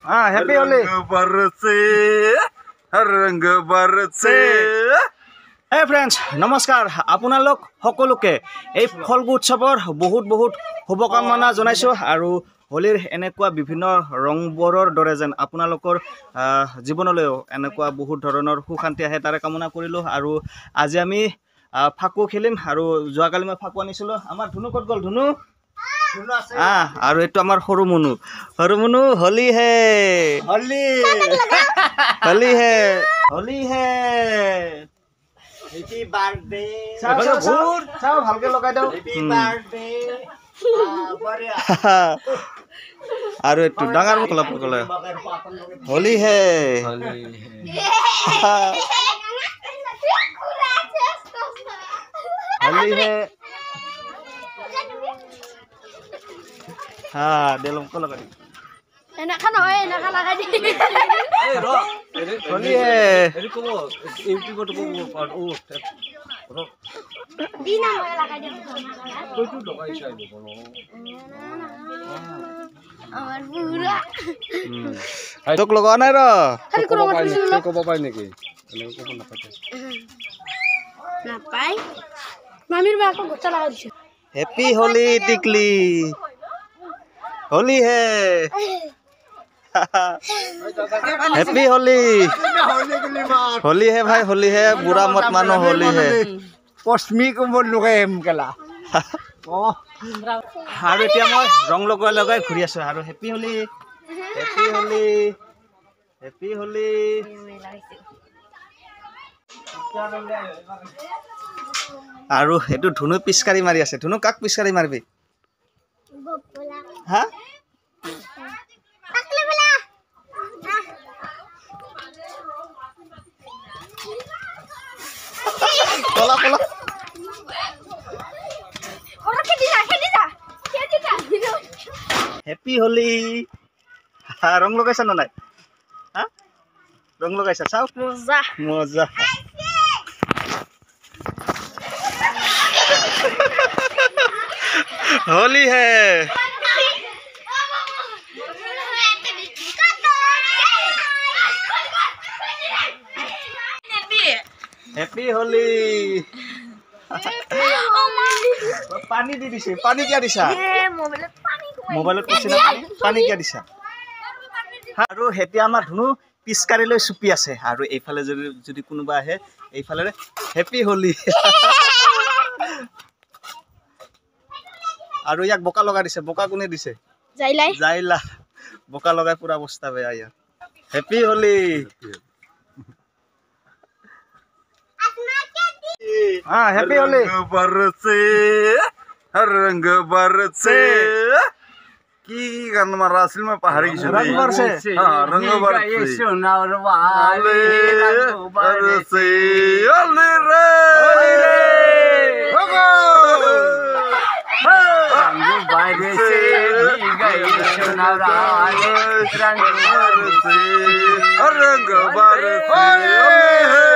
हाँ हैप्पी होली बरसे रंग बरसे हे फ्रेंड्स नमस्कार আপোনালোক সকলোকে এই ফলগু উৎসৱৰ বহুত বহুত শুভকামনা জনাইছো আৰু হোলিৰ এনেকুৱা বিভিন্ন ৰংবোৰৰ দৰে যেন আপোনালোকৰ জীৱনলৈও এনেকুৱা বহুত ধৰণৰ সুশান্তি আহে তাৰে কামনা কৰিলো আৰু আজি আমি ফাকু খেলিম আৰু যোৱাকালি মই ফাকু আনিছিলো আমাৰ ধুনু ক'ত গ'ল ধুনু আৰু এইটো আমাৰ সৰু মুনু হোলি হে হোলি হোলি হে হোলি হে Happy birthday. চাও ভালকে লগাই দাও Happy birthday. Bariya. আৰু এইটো ডাঙৰ কলা পকলে হোলি হে হোলি হে হ্যাঁ দেলম কলা লগাই enak kan lagi di Holi হে Dina mau lagi di আমার বুড়া তোক লগোৱা নাই ৰ hari kurang masih dulu ক'ব পাই নেকি ক'ব নাপায় napai mamir ba aku gocah lagi di happy Holi टिकली होली है हैप्पी होली होली है भाई होली है बुरा मत मानो होली है Posmi ko mo lukem kala. আৰু এতিয়া মই ৰং লগাই ঘূৰি আছো আৰু happy Holi happy Holi happy Holi আৰু এটো ধুনু পিচকাৰি মাৰি আছে ধুনু কাক পিচকাৰি মাৰবি হা Pola pola. orang ke dina Happy Holi. Rong lagaisa na nai? Ha? Rong lagaisa sao? moza Moza. Holi है हैप्पी होली पानी दी दिसे पानी क्या दिसा मोबाइলত কৈছিলা পানী क्या दिसा আৰু হেতিয়া আমাৰ ধুনু পিচকাৰি লৈ চুপি আছে আৰু এইফালে যদি কোনোবা আহে এইফালে हैप्पी होली আৰু ইয়াক বোকা লগা দিছে বোকা কোনে দিছে যাইলা বোকা লগাই পুৰা অৱস্থা বেয়া ইয়াৰ हैप्पी होली हाँ हैप्पी होली रंग बरसे की गान मारा असल में पहाड़ी रंग बरसे हाँ रंग बरसे Sunar wale. बरसे ओले रे Rang barse gai sunar wale. रंग बरसे ओले